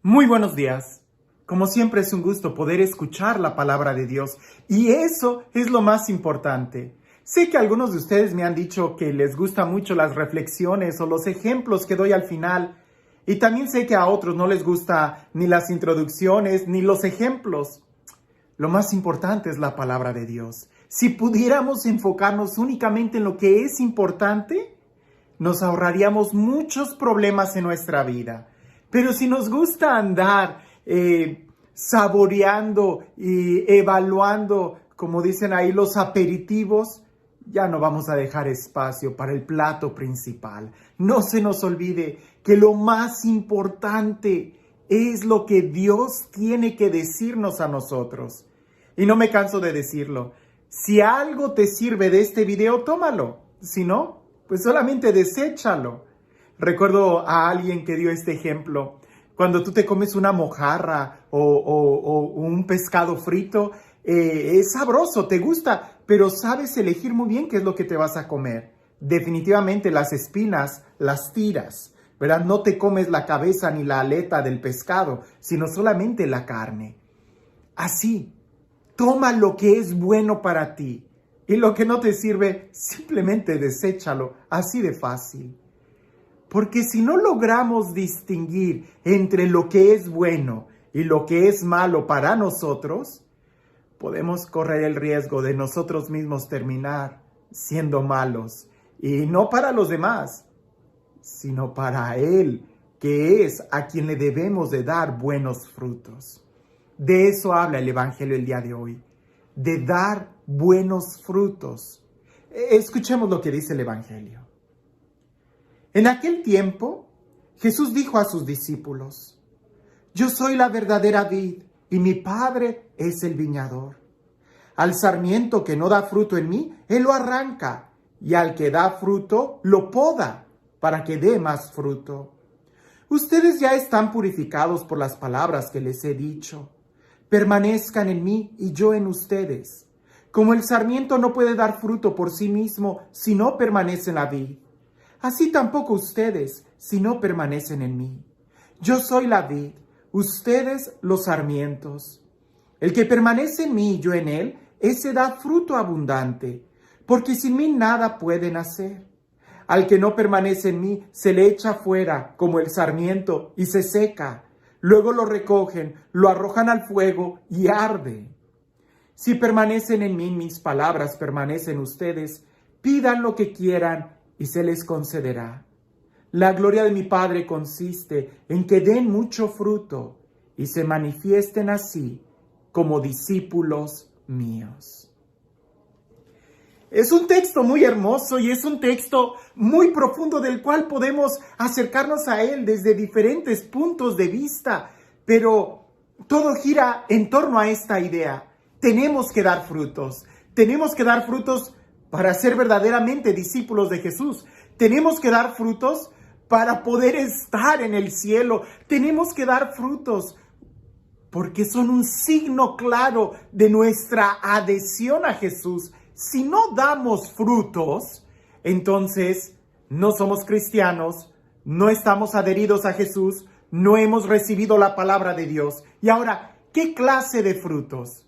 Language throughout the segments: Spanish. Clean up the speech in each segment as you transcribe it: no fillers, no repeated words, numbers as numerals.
Muy buenos días. Como siempre es un gusto poder escuchar la palabra de Dios y eso es lo más importante. Sé que algunos de ustedes me han dicho que les gustan mucho las reflexiones o los ejemplos que doy al final y también sé que a otros no les gusta ni las introducciones ni los ejemplos. Lo más importante es la palabra de Dios. Si pudiéramos enfocarnos únicamente en lo que es importante, nos ahorraríamos muchos problemas en nuestra vida. Pero si nos gusta andar saboreando y evaluando, como dicen ahí, los aperitivos, ya no vamos a dejar espacio para el plato principal. No se nos olvide que lo más importante es lo que Dios tiene que decirnos a nosotros. Y no me canso de decirlo. Si algo te sirve de este video, tómalo. Si no, pues solamente deséchalo. Recuerdo a alguien que dio este ejemplo. Cuando tú te comes una mojarra o un pescado frito, es sabroso, te gusta, pero sabes elegir muy bien qué es lo que te vas a comer. Definitivamente las espinas las tiras, ¿verdad? No te comes la cabeza ni la aleta del pescado, sino solamente la carne. Así, toma lo que es bueno para ti y lo que no te sirve, simplemente deséchalo, así de fácil. Porque si no logramos distinguir entre lo que es bueno y lo que es malo para nosotros, podemos correr el riesgo de nosotros mismos terminar siendo malos. Y no para los demás, sino para Él, que es a quien le debemos de dar buenos frutos. De eso habla el Evangelio el día de hoy, de dar buenos frutos. Escuchemos lo que dice el Evangelio. En aquel tiempo, Jesús dijo a sus discípulos: Yo soy la verdadera vid y mi Padre es el viñador. Al sarmiento que no da fruto en mí, Él lo arranca, y al que da fruto, lo poda, para que dé más fruto. Ustedes ya están purificados por las palabras que les he dicho. Permanezcan en mí y yo en ustedes. Como el sarmiento no puede dar fruto por sí mismo si no permanece en la vid, así tampoco ustedes, si no permanecen en mí. Yo soy la vid, ustedes los sarmientos. El que permanece en mí y yo en él, ese da fruto abundante, porque sin mí nada pueden hacer. Al que no permanece en mí, se le echa fuera como el sarmiento y se seca. Luego lo recogen, lo arrojan al fuego y arde. Si permanecen en mí, mis palabras permanecen ustedes, pidan lo que quieran y se les concederá. La gloria de mi Padre consiste en que den mucho fruto y se manifiesten así como discípulos míos. Es un texto muy hermoso y es un texto muy profundo del cual podemos acercarnos a él desde diferentes puntos de vista, pero todo gira en torno a esta idea. Tenemos que dar frutos para ser verdaderamente discípulos de Jesús. Tenemos que dar frutos para poder estar en el cielo. Tenemos que dar frutos porque son un signo claro de nuestra adhesión a Jesús. Si no damos frutos, entonces no somos cristianos, no estamos adheridos a Jesús, no hemos recibido la palabra de Dios. Y ahora, ¿qué clase de frutos?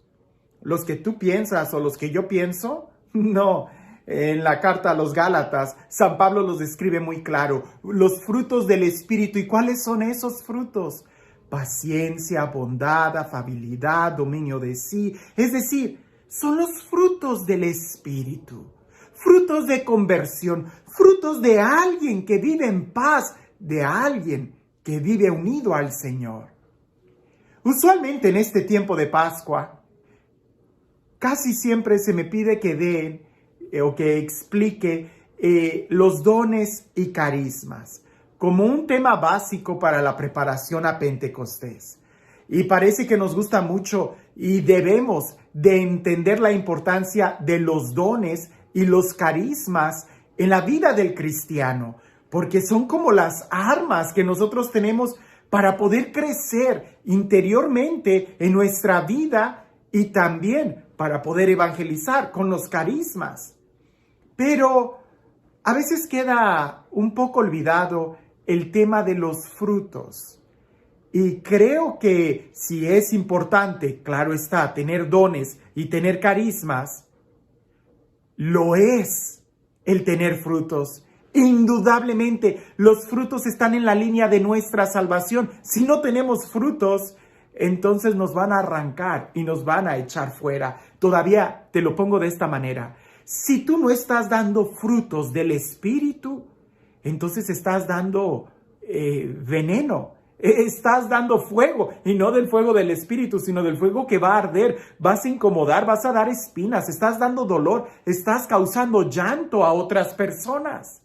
¿Los que tú piensas o los que yo pienso? No. En la carta a los Gálatas, San Pablo los describe muy claro. Los frutos del Espíritu. ¿Y cuáles son esos frutos? Paciencia, bondad, afabilidad, dominio de sí. Es decir, son los frutos del Espíritu. Frutos de conversión. Frutos de alguien que vive en paz. De alguien que vive unido al Señor. Usualmente en este tiempo de Pascua, casi siempre se me pide que dé o que explique los dones y carismas como un tema básico para la preparación a Pentecostés. Y parece que nos gusta mucho y debemos de entender la importancia de los dones y los carismas en la vida del cristiano, porque son como las armas que nosotros tenemos para poder crecer interiormente en nuestra vida y también para poder evangelizar con los carismas. Pero a veces queda un poco olvidado el tema de los frutos. Y creo que si es importante, claro está, tener dones y tener carismas, lo es el tener frutos. Indudablemente, los frutos están en la línea de nuestra salvación. Si no tenemos frutos, entonces nos van a arrancar y nos van a echar fuera. Todavía te lo pongo de esta manera. Si tú no estás dando frutos del Espíritu, entonces estás dando veneno. Estás dando fuego, y no del fuego del Espíritu, sino del fuego que va a arder. Vas a incomodar, vas a dar espinas, estás dando dolor, estás causando llanto a otras personas.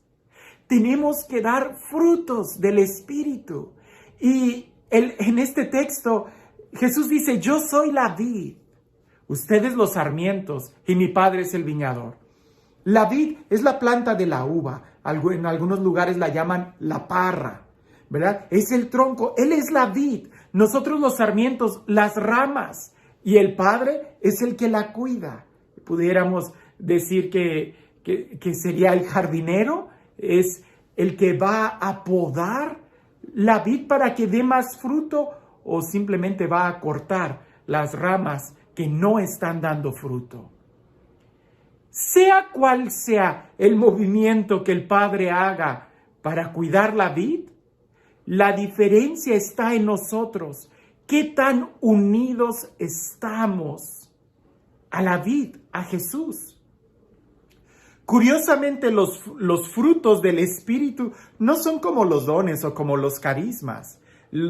Tenemos que dar frutos del Espíritu. Y en este texto, Jesús dice, yo soy la vid, ustedes los sarmientos, y mi Padre es el viñador. La vid es la planta de la uva, en algunos lugares la llaman la parra, ¿verdad? Es el tronco, Él es la vid, nosotros los sarmientos, las ramas, y el Padre es el que la cuida. Pudiéramos decir que sería el jardinero, es el que va a podar la vid para que dé más fruto, o simplemente va a cortar las ramas que no están dando fruto. Sea cual sea el movimiento que el Padre haga para cuidar la vid, la diferencia está en nosotros. ¿Qué tan unidos estamos a la vid, a Jesús? Curiosamente, los frutos del Espíritu no son como los dones o como los carismas.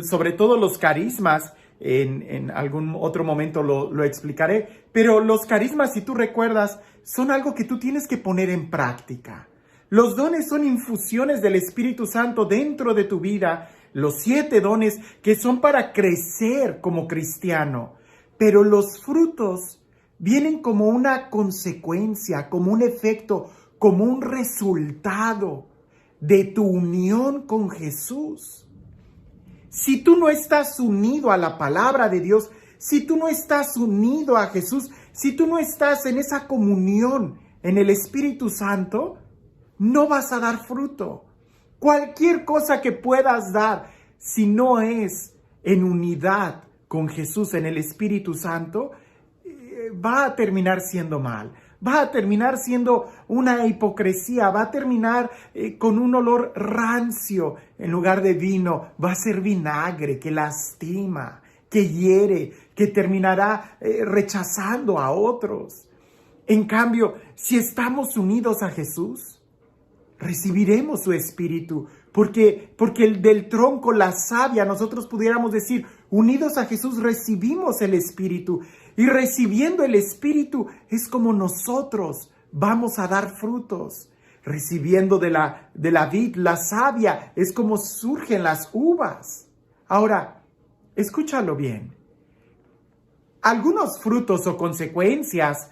Sobre todo los carismas, en algún otro momento lo explicaré, pero los carismas, si tú recuerdas, son algo que tú tienes que poner en práctica. Los dones son infusiones del Espíritu Santo dentro de tu vida, los 7 dones que son para crecer como cristiano, pero los frutos vienen como una consecuencia, como un efecto, como un resultado de tu unión con Jesús. Si tú no estás unido a la palabra de Dios, si tú no estás unido a Jesús, si tú no estás en esa comunión en el Espíritu Santo, no vas a dar fruto. Cualquier cosa que puedas dar, si no es en unidad con Jesús en el Espíritu Santo, va a terminar siendo mal. Va a terminar siendo una hipocresía, va a terminar con un olor rancio en lugar de vino. Va a ser vinagre que lastima, que hiere, que terminará rechazando a otros. En cambio, si estamos unidos a Jesús, recibiremos su Espíritu, porque el del tronco, la savia, nosotros pudiéramos decir, unidos a Jesús recibimos el Espíritu, y recibiendo el Espíritu es como nosotros vamos a dar frutos. Recibiendo de la vid, la savia, es como surgen las uvas. Ahora, escúchalo bien. Algunos frutos o consecuencias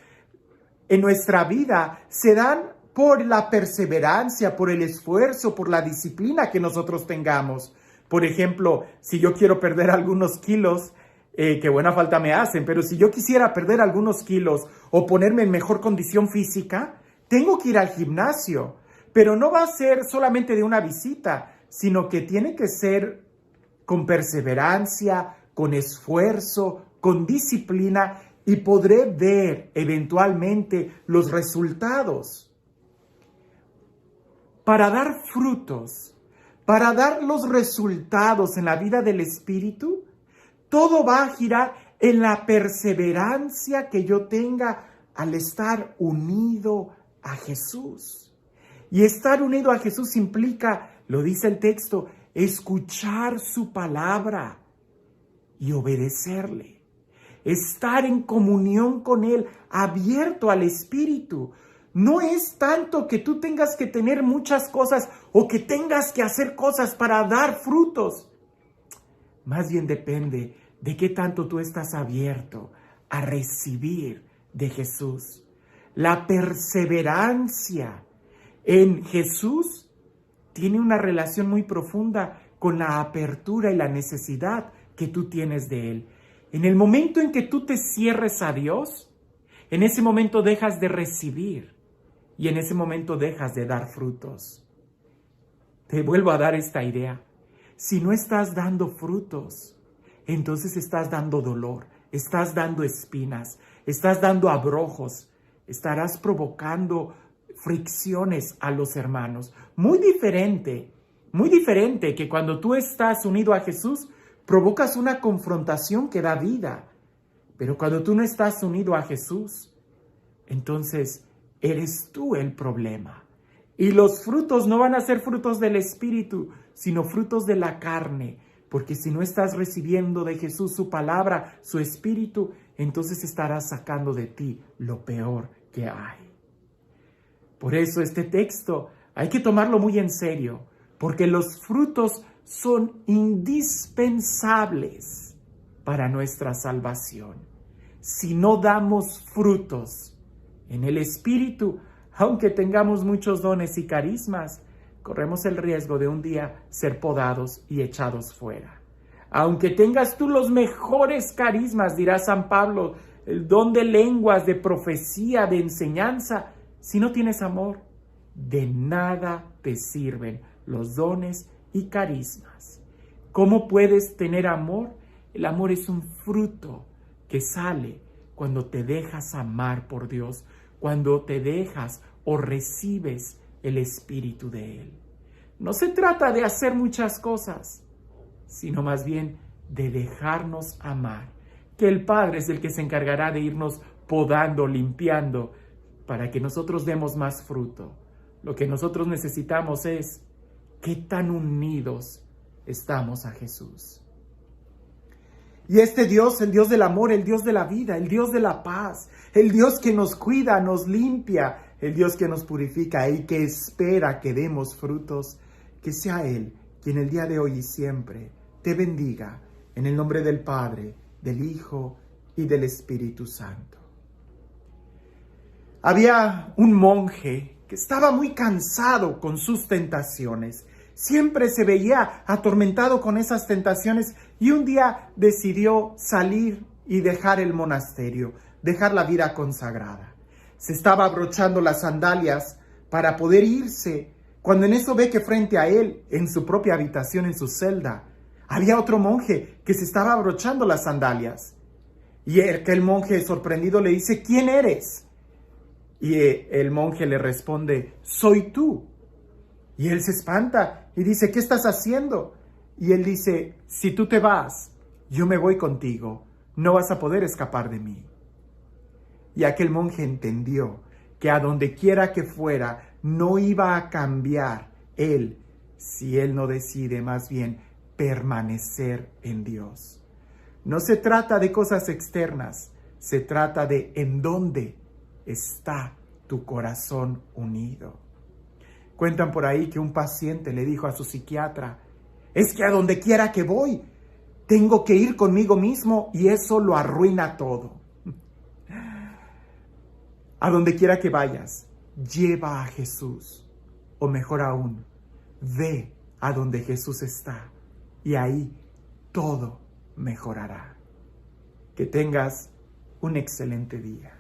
en nuestra vida se dan por la perseverancia, por el esfuerzo, por la disciplina que nosotros tengamos. Por ejemplo, si yo quiero perder algunos kilos, que buena falta me hacen, pero si yo quisiera perder algunos kilos o ponerme en mejor condición física, tengo que ir al gimnasio. Pero no va a ser solamente de una visita, sino que tiene que ser con perseverancia, con esfuerzo, con disciplina, y podré ver eventualmente los resultados. Para dar frutos, para dar los resultados en la vida del Espíritu, todo va a girar en la perseverancia que yo tenga al estar unido a Jesús. Y estar unido a Jesús implica, lo dice el texto, escuchar su palabra y obedecerle. Estar en comunión con Él, abierto al Espíritu. No es tanto que tú tengas que tener muchas cosas o que tengas que hacer cosas para dar frutos. Más bien depende de qué tanto tú estás abierto a recibir de Jesús. La perseverancia en Jesús tiene una relación muy profunda con la apertura y la necesidad que tú tienes de Él. En el momento en que tú te cierres a Dios, en ese momento dejas de recibir y en ese momento dejas de dar frutos. Te vuelvo a dar esta idea. Si no estás dando frutos, entonces estás dando dolor, estás dando espinas, estás dando abrojos, estarás provocando fricciones a los hermanos. Muy diferente que cuando tú estás unido a Jesús, provocas una confrontación que da vida. Pero cuando tú no estás unido a Jesús, entonces eres tú el problema. Y los frutos no van a ser frutos del Espíritu, sino frutos de la carne. Porque si no estás recibiendo de Jesús su palabra, su Espíritu, entonces estarás sacando de ti lo peor que hay. Por eso este texto hay que tomarlo muy en serio, porque los frutos son indispensables para nuestra salvación. Si no damos frutos en el Espíritu, aunque tengamos muchos dones y carismas, corremos el riesgo de un día ser podados y echados fuera. Aunque tengas tú los mejores carismas, dirá San Pablo, el don de lenguas, de profecía, de enseñanza, si no tienes amor, de nada te sirven los dones y carismas. ¿Cómo puedes tener amor? El amor es un fruto que sale cuando te dejas amar por Dios, cuando te dejas o recibes el Espíritu de Él. No se trata de hacer muchas cosas, sino más bien de dejarnos amar, que el Padre es el que se encargará de irnos podando, limpiando, para que nosotros demos más fruto. Lo que nosotros necesitamos es qué tan unidos estamos a Jesús. Y este Dios, el Dios del amor, el Dios de la vida, el Dios de la paz, el Dios que nos cuida, nos limpia, el Dios que nos purifica y que espera que demos frutos, que sea Él quien el día de hoy y siempre te bendiga en el nombre del Padre, del Hijo y del Espíritu Santo. Había un monje que estaba muy cansado con sus tentaciones. Siempre se veía atormentado con esas tentaciones y un día decidió salir y dejar el monasterio, dejar la vida consagrada. Se estaba abrochando las sandalias para poder irse, cuando en eso ve que frente a él, en su propia habitación, en su celda, había otro monje que se estaba abrochando las sandalias. Y aquel monje sorprendido le dice, ¿quién eres? Y el monje le responde, soy tú. Y él se espanta y dice, ¿qué estás haciendo? Y él dice, si tú te vas, yo me voy contigo, no vas a poder escapar de mí. Y aquel monje entendió que a donde quiera que fuera, no iba a cambiar él, si él no decide más bien permanecer en Dios. No se trata de cosas externas, se trata de en dónde está tu corazón unido. Cuentan por ahí que un paciente le dijo a su psiquiatra, es que a donde quiera que voy, tengo que ir conmigo mismo y eso lo arruina todo. A donde quiera que vayas, lleva a Jesús, o mejor aún, ve a donde Jesús está y ahí todo mejorará. Que tengas un excelente día.